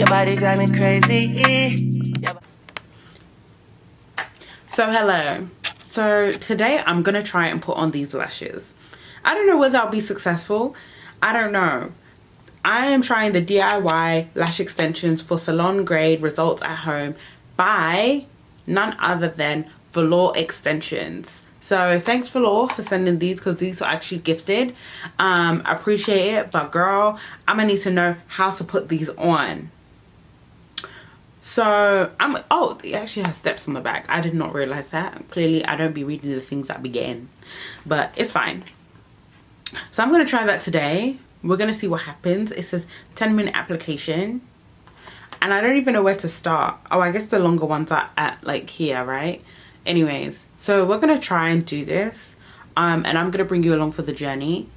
Your body drive me crazy. So hello. So today I'm gonna try and put on these lashes. I don't know whether I'll be successful. I don't know. I am trying the DIY lash extensions for salon grade results at home by none other than Velour-Xtensions. So thanks Velour for sending these, because these are actually gifted. I appreciate it, but girl, I'm gonna need to know how to put these on. So oh, it actually has steps on the back. I did not realize that. Clearly I don't be reading the things that begin, but it's fine. So I'm gonna try that today. We're gonna see what happens. It says 10-minute application, and I don't even know where to start. Oh, I guess the longer ones are at like here, right? Anyways, so we're gonna try and do this, and I'm gonna bring you along for the journey.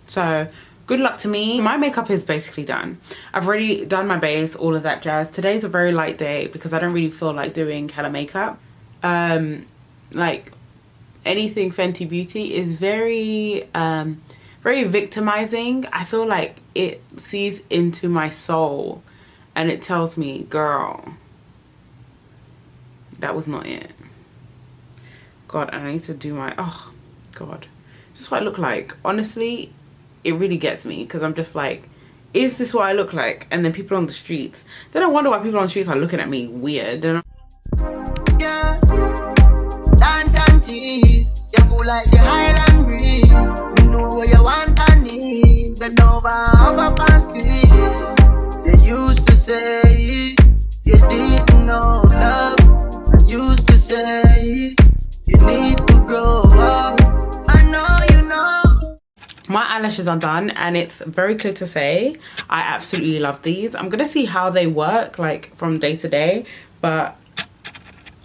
So good luck to me. My makeup is basically done. I've already done my base, all of that jazz. Today's a very light day because I don't really feel like doing hella makeup. Like anything Fenty Beauty is very very victimizing. I feel like it sees into my soul and it tells me, girl, that was not it. God, I need to do my, oh God, just what I look like. Honestly, it really gets me because I'm just like, is this what I look like? And then people on the streets, then I wonder why people on the streets are looking at me weird. And Yeah. Dance and tease. You go like the Highland breeze. You know what you want and need. Bend over, hug up and squeeze. You used to say you didn't know love. I used to say you need to grow up. I know you know. my eyelashes are done, and it's very clear to say I absolutely love these. I'm gonna see how they work like from day to day, but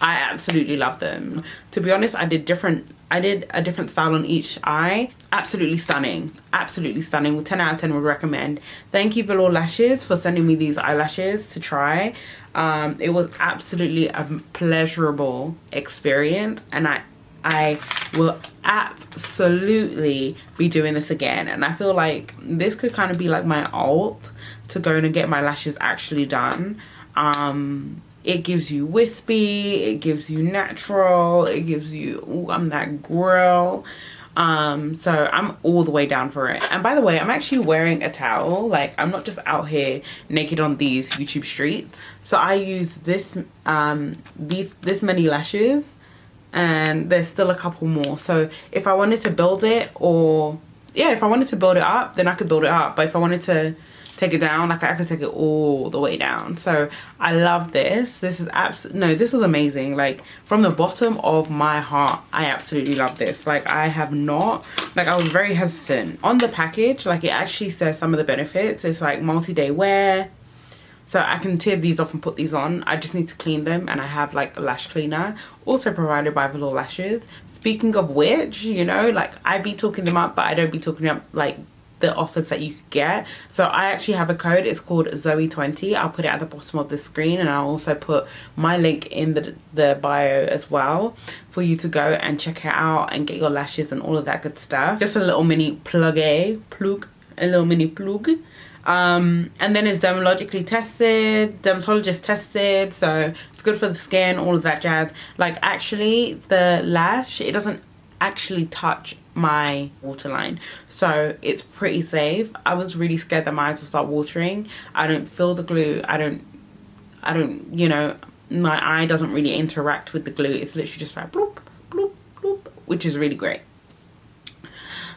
I absolutely love them. To be honest, I did a different style on each eye. Absolutely stunning. Absolutely stunning. With 10 out of 10 would recommend. Thank you Velour-Lashes for sending me these eyelashes to try. It was absolutely a pleasurable experience, and I will absolutely be doing this again. And I feel like this could kind of be like my alt to go and get my lashes actually done. It gives you wispy, it gives you natural, it gives you, ooh, I'm that girl. So I'm all the way down for it. And by the way, I'm actually wearing a towel. Like, I'm not just out here naked on these YouTube streets. So I use this this many lashes, and there's still a couple more. So if I wanted to build it, or yeah, if I wanted to build it up, then I could build it up. But if I wanted to take it down, like I could take it all the way down. So I love this. This is this was amazing. Like, from the bottom of my heart, I absolutely love this. Like, I was very hesitant on the package. Like, it actually says some of the benefits. It's like multi-day wear, so I can tear these off and put these on. I just need to clean them, and I have like a lash cleaner also provided by Velour-Lashes. Speaking of which, you know, like, I be talking them up, but I don't be talking up like the offers that you could get. So I actually have a code. It's called Zoe20. I'll put it at the bottom of the screen, and I'll also put my link in the bio as well for you to go and check it out and get your lashes and all of that good stuff. Just a little mini plug. And then it's dermatologically tested, dermatologist tested, so it's good for the skin, all of that jazz. Like, actually the lash, it doesn't actually touch my waterline, so it's pretty safe. I was really scared that my eyes would start watering. I don't feel the glue. I don't, you know, my eye doesn't really interact with the glue. It's literally just like bloop, bloop, bloop, which is really great.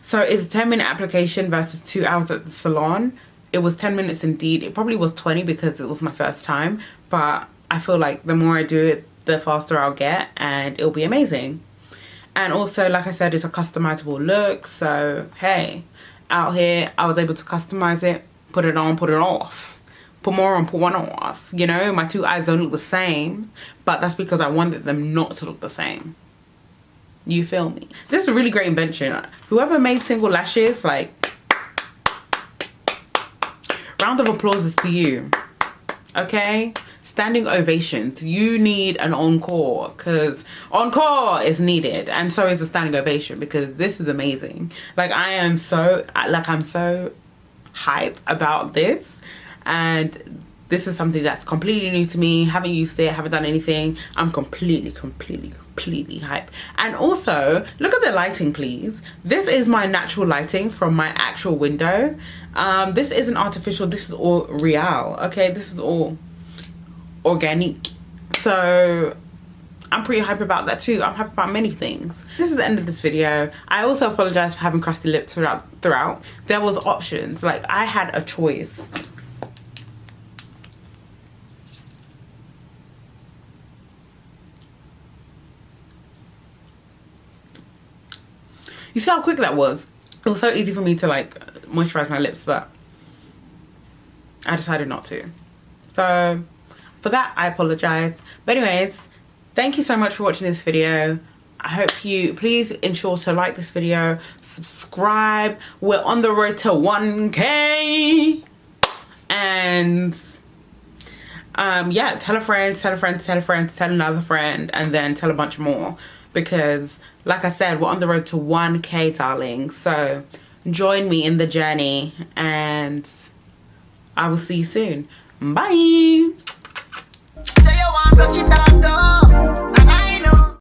So it's a 10-minute application versus 2 hours at the salon. It was 10 minutes indeed. It probably was 20 because it was my first time, but I feel like the more I do it, the faster I'll get, and it'll be amazing. And also, like I said, it's a customizable look. So hey, out here I was able to customize it, put it on, put it off, put more on, put one off. You know, my two eyes don't look the same, but that's because I wanted them not to look the same. You feel me? This is a really great invention. Whoever made single lashes, like, round of applause is to you. Okay, standing ovations. You need an encore, because encore is needed, and so is a standing ovation, because this is amazing. Like, I'm so hyped about this. and this is something that's completely new to me. Haven't used it, haven't done anything. I'm completely hype. And also, look at the lighting, please. This is my natural lighting from my actual window. This isn't artificial, this is all real, okay? This is all organic. So I'm pretty hype about that too. I'm hype about many things. This is the end of this video. I also apologize for having crusty lips throughout. There was options, like I had a choice. You see how quick that was? It was so easy for me to like moisturize my lips, but I decided not to. So for that, I apologize. But anyways, thank you so much for watching this video. I hope you, please ensure to like this video, subscribe. We're on the road to 1K. And yeah, tell a friend, tell a friend, tell a friend, tell another friend, and then tell a bunch more. Because like I said, we're on the road to 1K, darling. So join me in the journey, and I will see you soon. Bye. Say you want to touch it up, though.